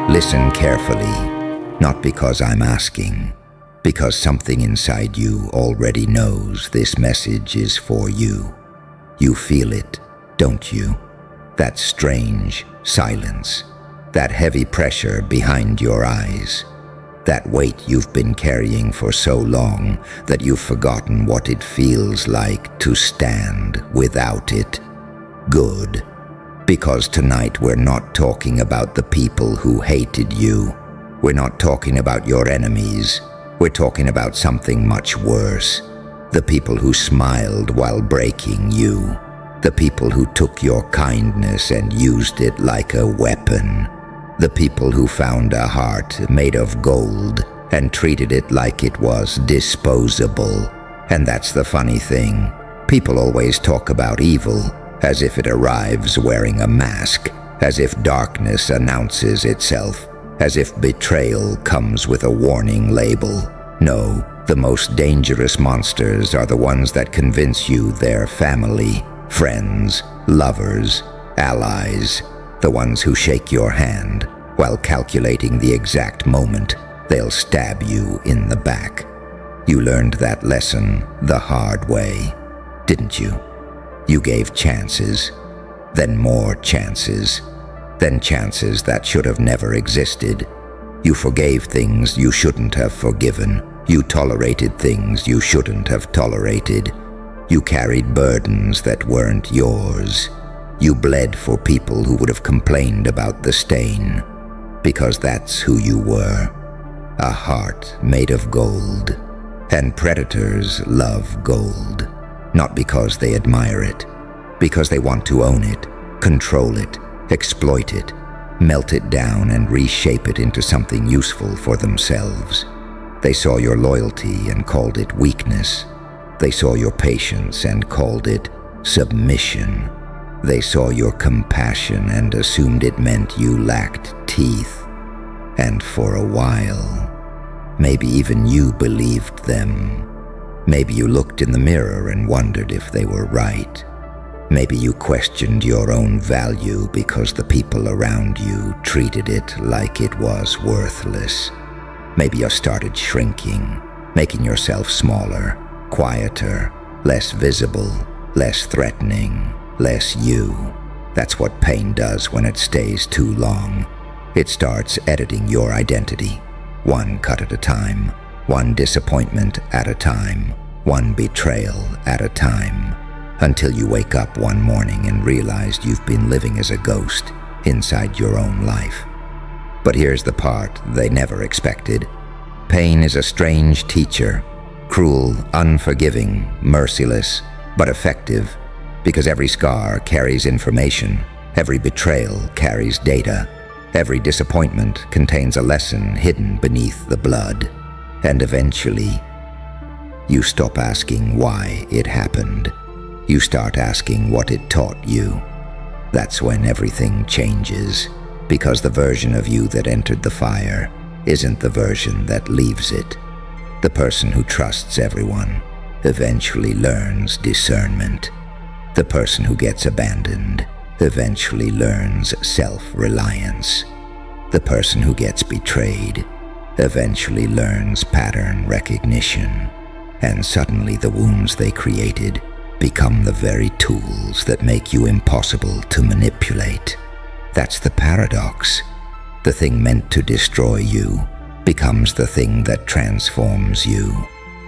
Listen carefully, not because I'm asking, because something inside you already knows this message is for you. You feel it, don't you? That strange silence, that heavy pressure behind your eyes, that weight you've been carrying for so long that you've forgotten what it feels like to stand without it. Good. Because tonight we're not talking about the people who hated you. We're not talking about your enemies. We're talking about something much worse. The people who smiled while breaking you. The people who took your kindness and used it like a weapon. The people who found a heart made of gold and treated it like it was disposable. And that's the funny thing. People always talk about evil as if it arrives wearing a mask, as if darkness announces itself, as if betrayal comes with a warning label. No, the most dangerous monsters are the ones that convince you they're family, friends, lovers, allies, the ones who shake your hand while calculating the exact moment they'll stab you in the back. You learned that lesson the hard way, didn't you? You gave chances, then more chances, then chances that should have never existed. You forgave things you shouldn't have forgiven. You tolerated things you shouldn't have tolerated. You carried burdens that weren't yours. You bled for people who would have complained about the stain, because that's who you were. A heart made of gold. And predators love gold. Not because they admire it, because they want to own it, control it, exploit it, melt it down and reshape it into something useful for themselves. They saw your loyalty and called it weakness. They saw your patience and called it submission. They saw your compassion and assumed it meant you lacked teeth. And for a while, maybe even you believed them. Maybe you looked in the mirror and wondered if they were right. Maybe you questioned your own value because the people around you treated it like it was worthless. Maybe you started shrinking, making yourself smaller, quieter, less visible, less threatening, less you. That's what pain does when it stays too long. It starts editing your identity, one cut at a time, one disappointment at a time, one betrayal at a time, until you wake up one morning and realize you've been living as a ghost inside your own life. But here's the part they never expected. Pain is a strange teacher, cruel, unforgiving, merciless, but effective, because every scar carries information, every betrayal carries data, every disappointment contains a lesson hidden beneath the blood, and eventually, you stop asking why it happened. You start asking what it taught you. That's when everything changes, because the version of you that entered the fire isn't the version that leaves it. The person who trusts everyone eventually learns discernment. The person who gets abandoned eventually learns self-reliance. The person who gets betrayed eventually learns pattern recognition. And suddenly the wounds they created become the very tools that make you impossible to manipulate. That's the paradox. The thing meant to destroy you becomes the thing that transforms you.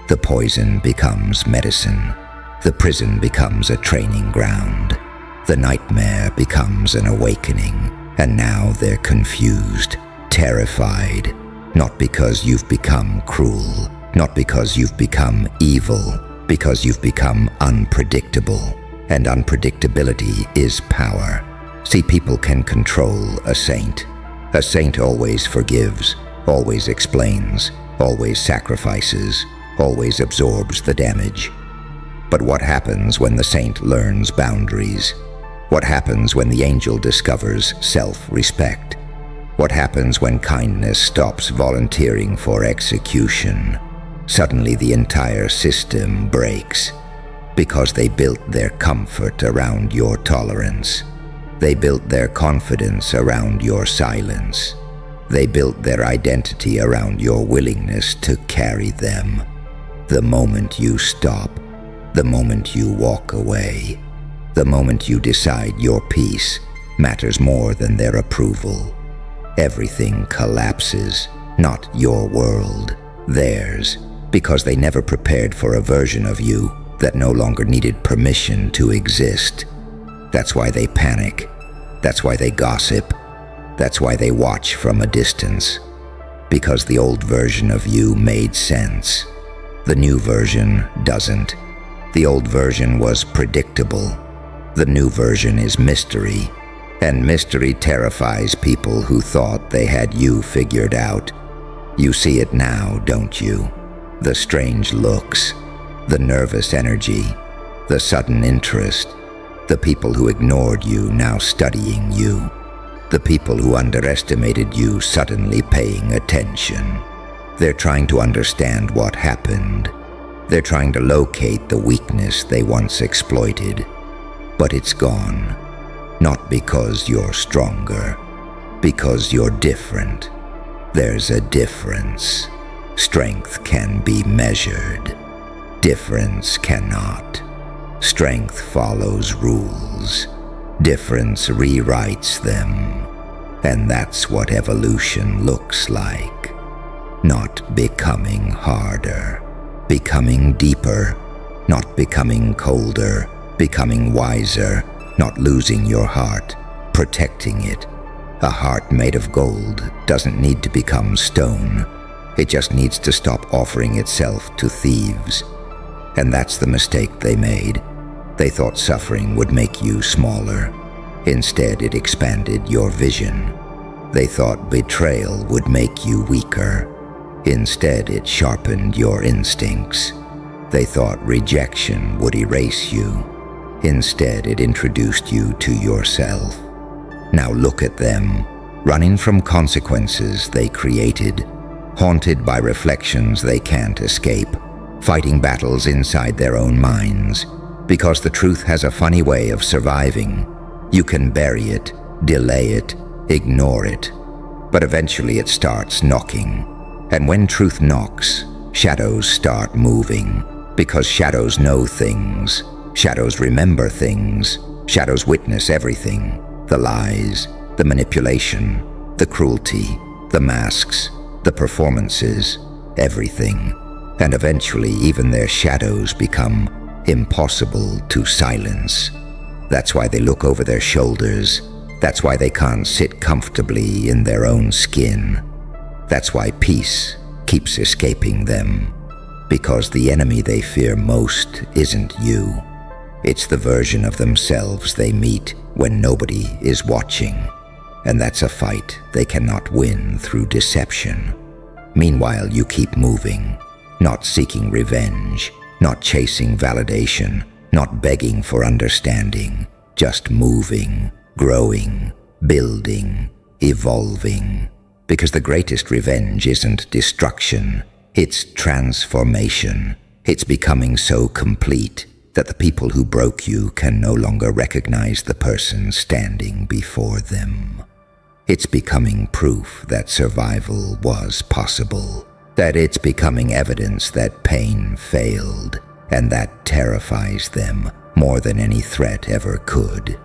The poison becomes medicine. The prison becomes a training ground. The nightmare becomes an awakening. And now they're confused, terrified, not because you've become cruel, not because you've become evil, because you've become unpredictable. And unpredictability is power. See, people can control a saint. A saint always forgives, always explains, always sacrifices, always absorbs the damage. But what happens when the saint learns boundaries? What happens when the angel discovers self-respect? What happens when kindness stops volunteering for execution? Suddenly the entire system breaks because they built their comfort around your tolerance. They built their confidence around your silence. They built their identity around your willingness to carry them. The moment you stop, the moment you walk away, the moment you decide your peace matters more than their approval, everything collapses, not your world, theirs, because they never prepared for a version of you that no longer needed permission to exist. That's why they panic. That's why they gossip. That's why they watch from a distance. Because the old version of you made sense. The new version doesn't. The old version was predictable. The new version is mystery. And mystery terrifies people who thought they had you figured out. You see it now, don't you? The strange looks, the nervous energy, the sudden interest, the people who ignored you now studying you, the people who underestimated you suddenly paying attention. They're trying to understand what happened. They're trying to locate the weakness they once exploited. But it's gone. Not because you're stronger, because you're different. There's a difference. Strength can be measured. Difference cannot. Strength follows rules. Difference rewrites them. And that's what evolution looks like. Not becoming harder, becoming deeper, not becoming colder, becoming wiser, not losing your heart, protecting it. A heart made of gold doesn't need to become stone. It just needs to stop offering itself to thieves. And that's the mistake they made. They thought suffering would make you smaller. Instead, it expanded your vision. They thought betrayal would make you weaker. Instead, it sharpened your instincts. They thought rejection would erase you. Instead, it introduced you to yourself. Now look at them, running from consequences they created, haunted by reflections they can't escape, fighting battles inside their own minds. Because the truth has a funny way of surviving. You can bury it, delay it, ignore it, but eventually it starts knocking. And when truth knocks, shadows start moving, because shadows know things. Shadows remember things. Shadows witness everything. The lies, the manipulation, the cruelty, the masks, the performances, everything. And eventually even their shadows become impossible to silence. That's why they look over their shoulders. That's why they can't sit comfortably in their own skin. That's why peace keeps escaping them. Because the enemy they fear most isn't you. It's the version of themselves they meet when nobody is watching. And that's a fight they cannot win through deception. Meanwhile, you keep moving, not seeking revenge, not chasing validation, not begging for understanding, just moving, growing, building, evolving. Because the greatest revenge isn't destruction, it's transformation. It's becoming so complete that the people who broke you can no longer recognize the person standing before them. It's becoming proof that survival was possible, that it's becoming evidence that pain failed, and that terrifies them more than any threat ever could.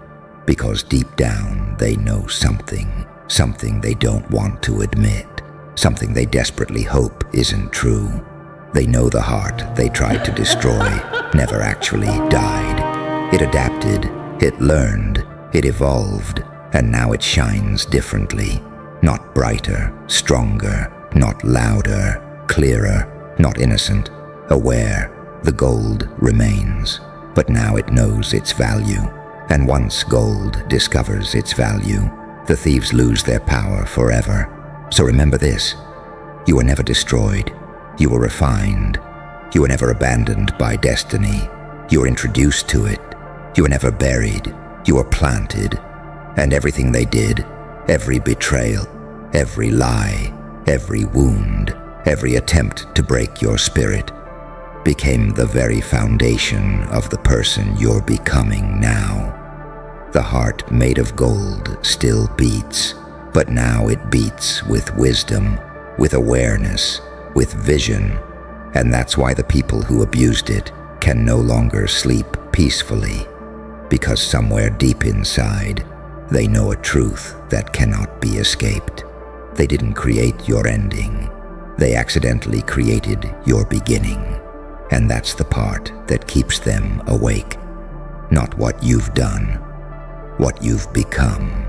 Because deep down they know something they don't want to admit, something they desperately hope isn't true. They know the heart they tried to destroy never actually died. It adapted, it learned, it evolved, and now it shines differently. Not brighter, stronger, not louder, clearer, not innocent, aware. The gold remains, but now it knows its value. And once gold discovers its value, the thieves lose their power forever. So remember this: you were never destroyed. You were refined. You were never abandoned by destiny. You were introduced to it. You were never buried. You were planted. And everything they did, every betrayal, every lie, every wound, every attempt to break your spirit, became the very foundation of the person you're becoming now. The heart made of gold still beats, but now it beats with wisdom, with awareness, with vision, and that's why the people who abused it can no longer sleep peacefully, because somewhere deep inside, they know a truth that cannot be escaped. They didn't create your ending. They accidentally created your beginning, and that's the part that keeps them awake. Not what you've done, what you've become.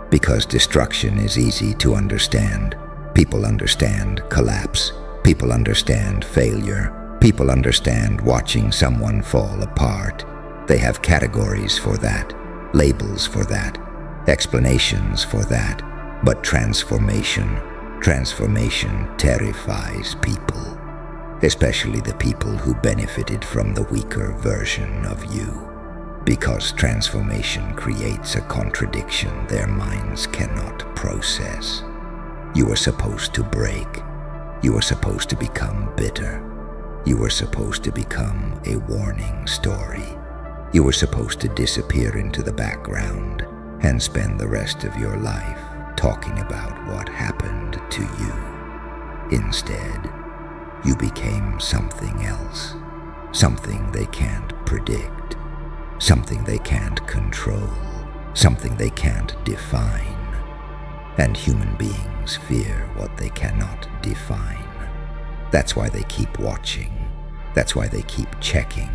Because destruction is easy to understand. People understand collapse. People understand failure. People understand watching someone fall apart. They have categories for that, labels for that, explanations for that. But transformation terrifies people, especially the people who benefited from the weaker version of you. Because transformation creates a contradiction their minds cannot process. You were supposed to break. You were supposed to become bitter. You were supposed to become a warning story. You were supposed to disappear into the background and spend the rest of your life talking about what happened to you. Instead, you became something else, something they can't predict, something they can't control, something they can't define. And human beings fear what they cannot define. That's why they keep watching. That's why they keep checking.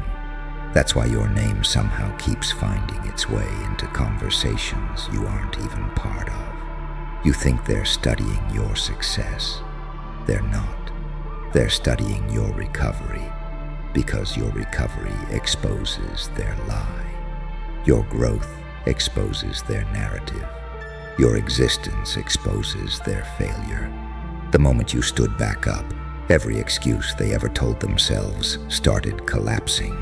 That's why your name somehow keeps finding its way into conversations you aren't even part of. You think they're studying your success. They're not. They're studying your recovery, because your recovery exposes their lie. Your growth exposes their narrative. Your existence exposes their failure. The moment you stood back up, every excuse they ever told themselves started collapsing.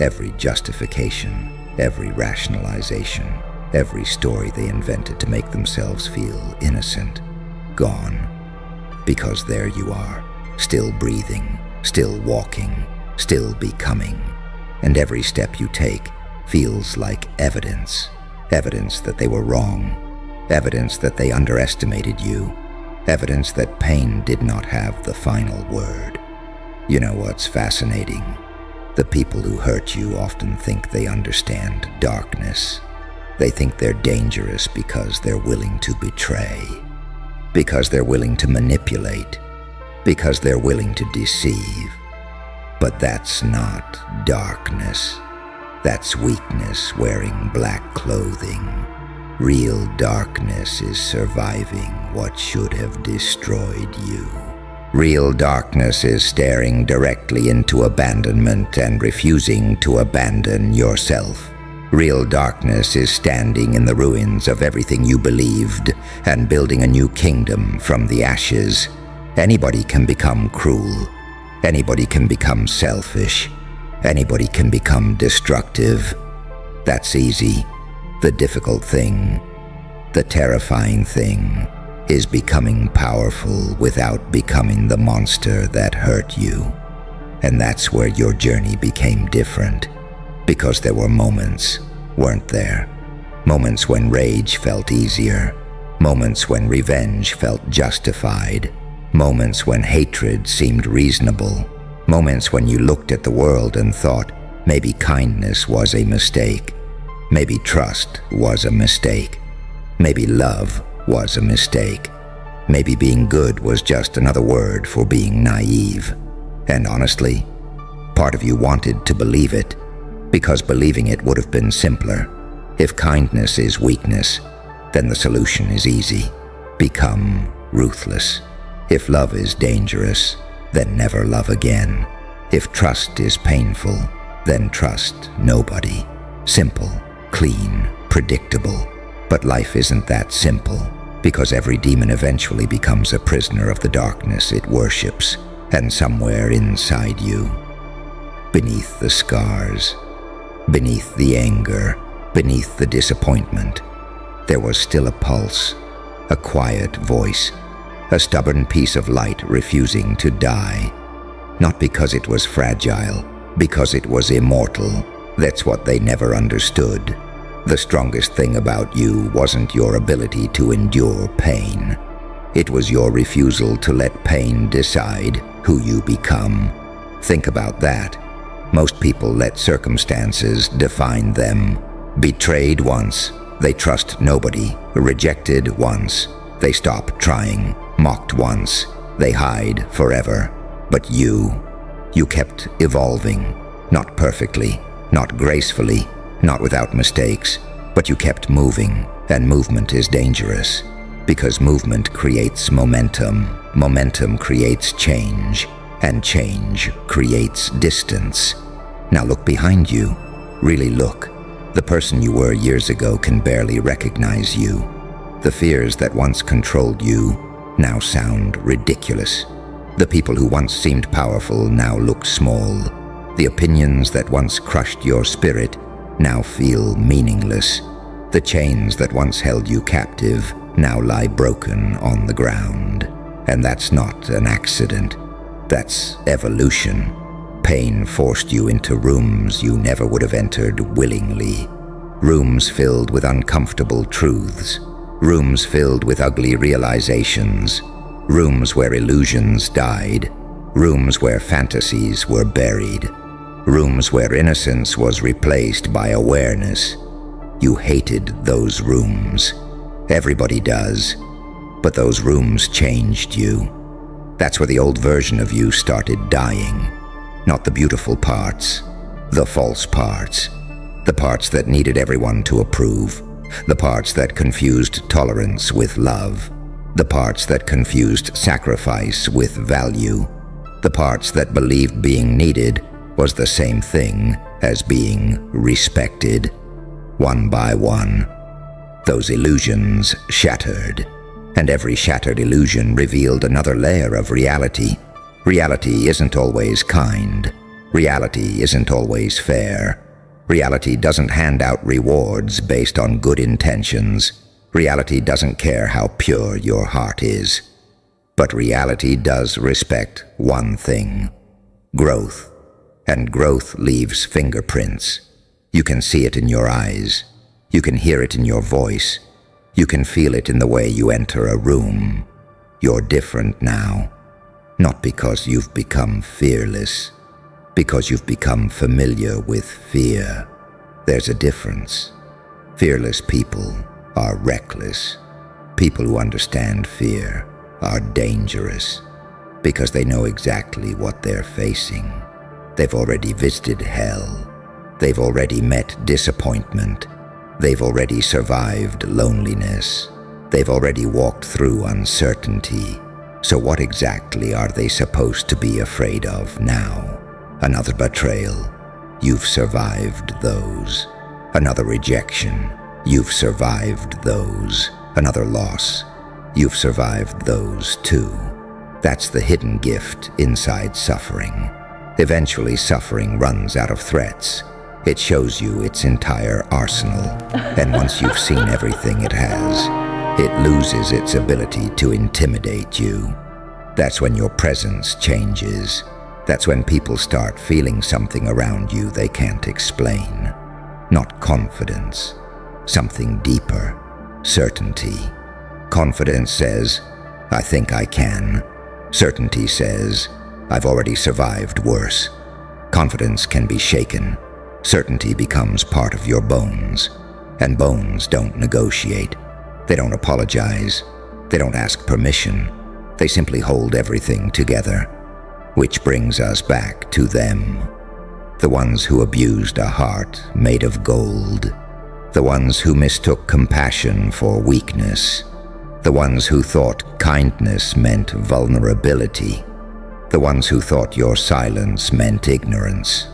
Every justification, every rationalization, every story they invented to make themselves feel innocent, gone. Because there you are, still breathing, still walking, still becoming. And every step you take feels like evidence. Evidence that they were wrong. Evidence that they underestimated you. Evidence that pain did not have the final word. You know what's fascinating? The people who hurt you often think they understand darkness. They think they're dangerous because they're willing to betray, because they're willing to manipulate, because they're willing to deceive. But that's not darkness. That's weakness wearing black clothing. Real darkness is surviving what should have destroyed you. Real darkness is staring directly into abandonment and refusing to abandon yourself. Real darkness is standing in the ruins of everything you believed and building a new kingdom from the ashes. Anybody can become cruel. Anybody can become selfish. Anybody can become destructive. That's easy. The difficult thing, the terrifying thing, is becoming powerful without becoming the monster that hurt you. And that's where your journey became different, because there were moments, weren't there? Moments when rage felt easier, moments when revenge felt justified, moments when hatred seemed reasonable, moments when you looked at the world and thought, maybe kindness was a mistake. Maybe trust was a mistake. Maybe love was a mistake. Maybe being good was just another word for being naive. And honestly, part of you wanted to believe it, because believing it would have been simpler. If kindness is weakness, then the solution is easy. Become ruthless. If love is dangerous, then never love again. If trust is painful, then trust nobody. Simple. Clean, predictable. But life isn't that simple, because every demon eventually becomes a prisoner of the darkness it worships, and somewhere inside you, beneath the scars, beneath the anger, beneath the disappointment, there was still a pulse, a quiet voice, a stubborn piece of light refusing to die. Not because it was fragile, because it was immortal. That's what they never understood. The strongest thing about you wasn't your ability to endure pain. It was your refusal to let pain decide who you become. Think about that. Most people let circumstances define them. Betrayed once, they trust nobody. Rejected once, they stop trying. Mocked once, they hide forever. But you kept evolving. Not perfectly, not gracefully, not without mistakes, but you kept moving, and movement is dangerous. Because movement creates momentum. Momentum creates change, and change creates distance. Now look behind you. Really look. The person you were years ago can barely recognize you. The fears that once controlled you now sound ridiculous. The people who once seemed powerful now look small. The opinions that once crushed your spirit now feel meaningless. The chains that once held you captive now lie broken on the ground. And that's not an accident. That's evolution. Pain forced you into rooms you never would have entered willingly. Rooms filled with uncomfortable truths. Rooms filled with ugly realizations. Rooms where illusions died. Rooms where fantasies were buried. Rooms where innocence was replaced by awareness. You hated those rooms. Everybody does. But those rooms changed you. That's where the old version of you started dying. Not the beautiful parts, the false parts. The parts that needed everyone to approve. The parts that confused tolerance with love. The parts that confused sacrifice with value. The parts that believed being needed was the same thing as being respected. One by one, those illusions shattered, and every shattered illusion revealed another layer of reality. Reality isn't always kind. Reality isn't always fair. Reality doesn't hand out rewards based on good intentions. Reality doesn't care how pure your heart is. But reality does respect one thing: growth. And growth leaves fingerprints. You can see it in your eyes. You can hear it in your voice. You can feel it in the way you enter a room. You're different now. Not because you've become fearless, because you've become familiar with fear. There's a difference. Fearless people are reckless. People who understand fear are dangerous because they know exactly what they're facing. They've already visited hell. They've already met disappointment. They've already survived loneliness. They've already walked through uncertainty. So what exactly are they supposed to be afraid of now? Another betrayal? You've survived those. Another rejection? You've survived those. Another loss? You've survived those too. That's the hidden gift inside suffering. Eventually, suffering runs out of threats. It shows you its entire arsenal, and once you've seen everything it has, it loses its ability to intimidate you. That's when your presence changes. That's when people start feeling something around you they can't explain. Not confidence, something deeper, certainty. Confidence says, I think I can. Certainty says, I've already survived worse. Confidence can be shaken. Certainty becomes part of your bones. And bones don't negotiate. They don't apologize. They don't ask permission. They simply hold everything together. Which brings us back to them. The ones who abused a heart made of gold. The ones who mistook compassion for weakness. The ones who thought kindness meant vulnerability. The ones who thought your silence meant ignorance.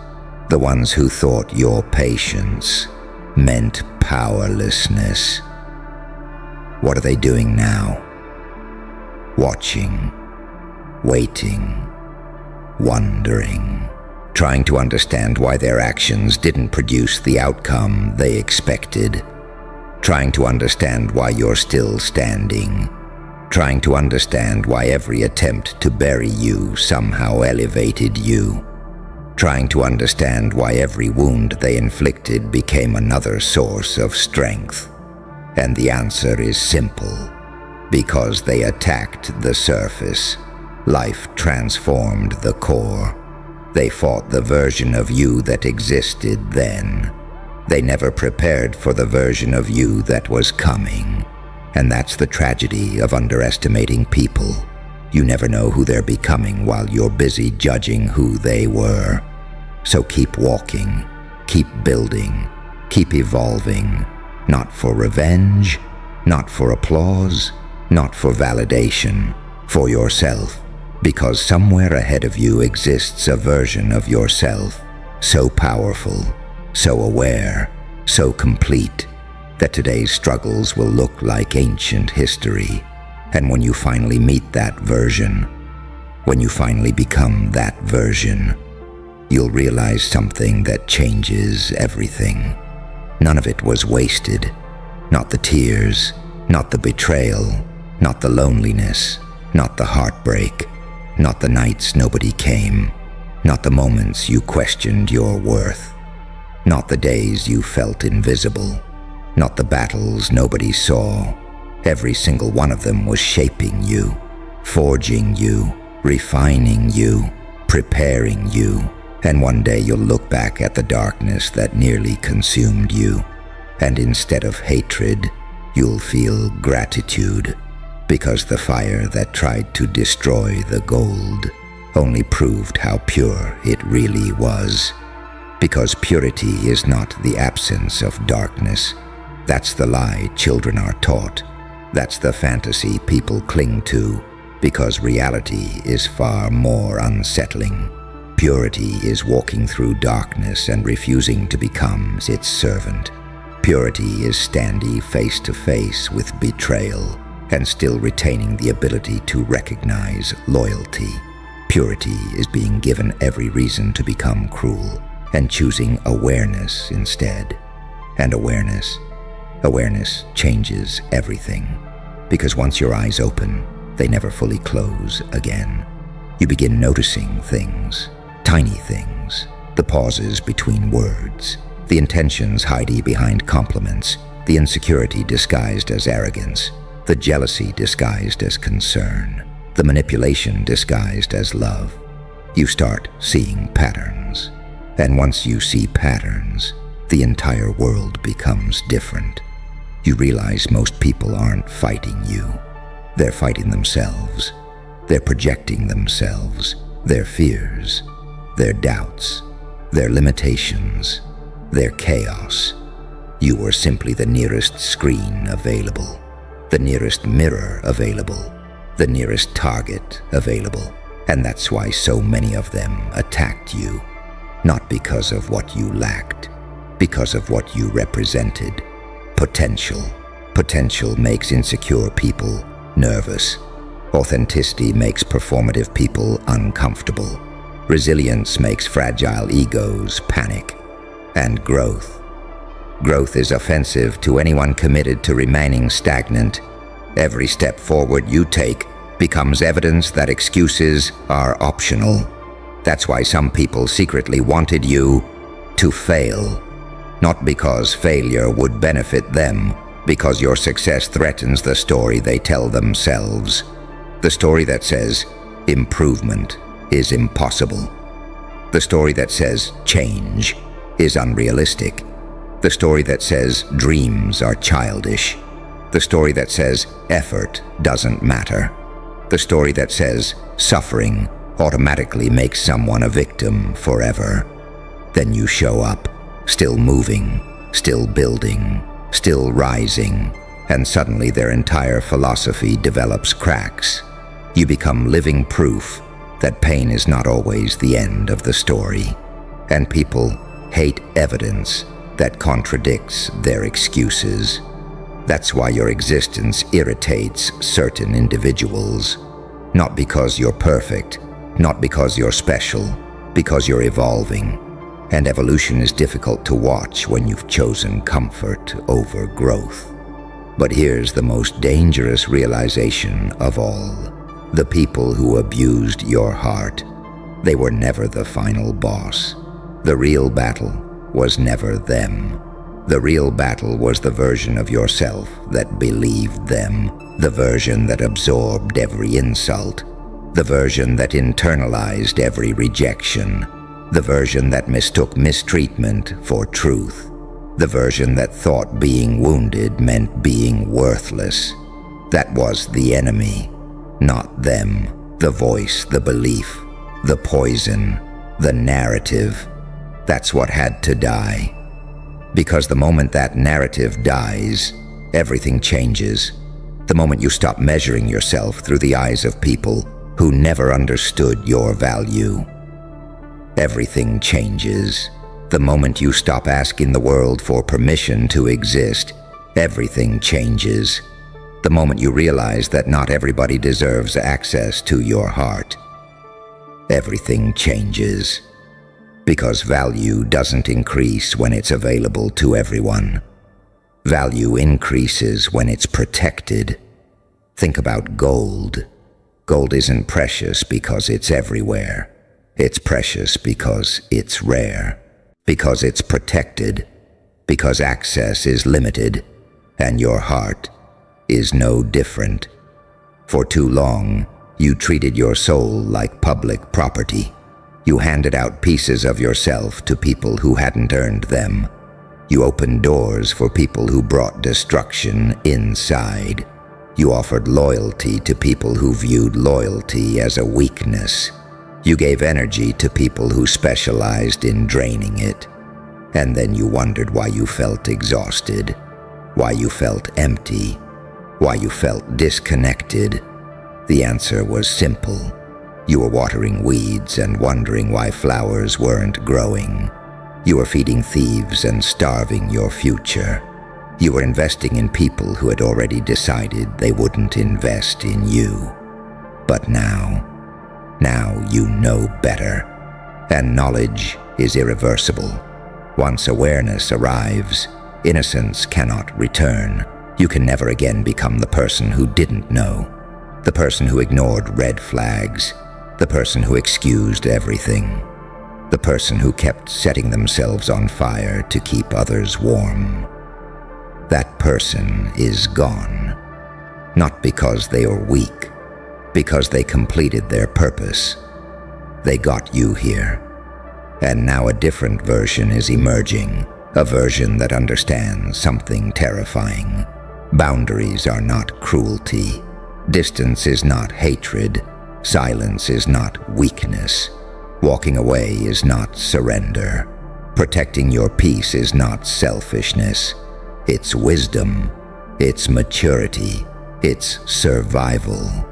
The ones who thought your patience meant powerlessness. What are they doing now? Watching, waiting, wondering, trying to understand why their actions didn't produce the outcome they expected. Trying to understand why you're still standing. Trying to understand why every attempt to bury you somehow elevated you. trying to understand why every wound they inflicted became another source of strength. And the answer is simple. Because they attacked the surface. Life transformed the core. They fought the version of you that existed then. They never prepared for the version of you that was coming. And that's the tragedy of underestimating people. You never know who they're becoming while you're busy judging who they were. So keep walking, keep building, keep evolving, not for revenge, not for applause, not for validation, for yourself, because somewhere ahead of you exists a version of yourself so powerful, so aware, so complete, that today's struggles will look like ancient history. And when you finally meet that version, when you finally become that version, you'll realize something that changes everything. None of it was wasted. Not the tears, not the betrayal, not the loneliness, not the heartbreak, not the nights nobody came, not the moments you questioned your worth, not the days you felt invisible, not the battles nobody saw. Every single one of them was shaping you, forging you, refining you, preparing you. And one day you'll look back at the darkness that nearly consumed you, and instead of hatred, you'll feel gratitude, because the fire that tried to destroy the gold only proved how pure it really was. Because purity is not the absence of darkness. That's the lie children are taught. That's the fantasy people cling to, because reality is far more unsettling. Purity is walking through darkness and refusing to become its servant. Purity is standing face to face with betrayal and still retaining the ability to recognize loyalty. Purity is being given every reason to become cruel and choosing awareness instead. And awareness changes everything. Because once your eyes open, they never fully close again. You begin noticing things. Tiny things, the pauses between words, the intentions hiding behind compliments, the insecurity disguised as arrogance, the jealousy disguised as concern, the manipulation disguised as love. You start seeing patterns. And once you see patterns, the entire world becomes different. You realize most people aren't fighting you. They're fighting themselves. They're projecting themselves, their fears, their doubts, their limitations, their chaos. You were simply the nearest screen available, the nearest mirror available, the nearest target available. And that's why so many of them attacked you. Not because of what you lacked, because of what you represented. Potential. Potential makes insecure people nervous. Authenticity makes performative people uncomfortable. Resilience makes fragile egos panic. And growth. Growth is offensive to anyone committed to remaining stagnant. Every step forward you take becomes evidence that excuses are optional. That's why some people secretly wanted you to fail. Not because failure would benefit them, because your success threatens the story they tell themselves. The story that says improvement is impossible. The story that says change is unrealistic. The story that says dreams are childish. The story that says effort doesn't matter. The story that says suffering automatically makes someone a victim forever. Then you show up, still moving, still building, still rising, and suddenly their entire philosophy develops cracks. You become living proof that pain is not always the end of the story, and people hate evidence that contradicts their excuses. That's why your existence irritates certain individuals. Not because you're perfect, not because you're special, because you're evolving. And evolution is difficult to watch when you've chosen comfort over growth. But here's the most dangerous realization of all. The people who abused your heart, They were never the final boss. The real battle was never them. The real battle was the version of yourself that believed them, the version that absorbed every insult, the version that internalized every rejection, the version that mistook mistreatment for truth, the version that thought being wounded meant being worthless. That was the enemy, not them, the voice, the belief, the poison, the narrative. That's what had to die. Because the moment that narrative dies, everything changes. The moment you stop measuring yourself through the eyes of people who never understood your value, everything changes. The moment you stop asking the world for permission to exist, everything changes. The moment you realize that not everybody deserves access to your heart, everything changes. Because value doesn't increase when it's available to everyone. Value increases when it's protected. Think about gold. Gold isn't precious because it's everywhere. It's precious because it's rare. Because it's protected. Because access is limited. And your heart is no different. For too long, you treated your soul like public property. You handed out pieces of yourself to people who hadn't earned them. You opened doors for people who brought destruction inside. You offered loyalty to people who viewed loyalty as a weakness. You gave energy to people who specialized in draining it. And then you wondered why you felt exhausted, why you felt empty, why you felt disconnected. The answer was simple. You were watering weeds and wondering why flowers weren't growing. You were feeding thieves and starving your future. You were investing in people who had already decided they wouldn't invest in you. But now you know better. And knowledge is irreversible. Once awareness arrives, innocence cannot return. You can never again become the person who didn't know, the person who ignored red flags, the person who excused everything, the person who kept setting themselves on fire to keep others warm. That person is gone, not because they are weak, because they completed their purpose. They got you here, and now a different version is emerging, a version that understands something terrifying. Boundaries are not cruelty. Distance is not hatred. Silence is not weakness. Walking away is not surrender. Protecting your peace is not selfishness. It's wisdom. It's maturity. It's survival.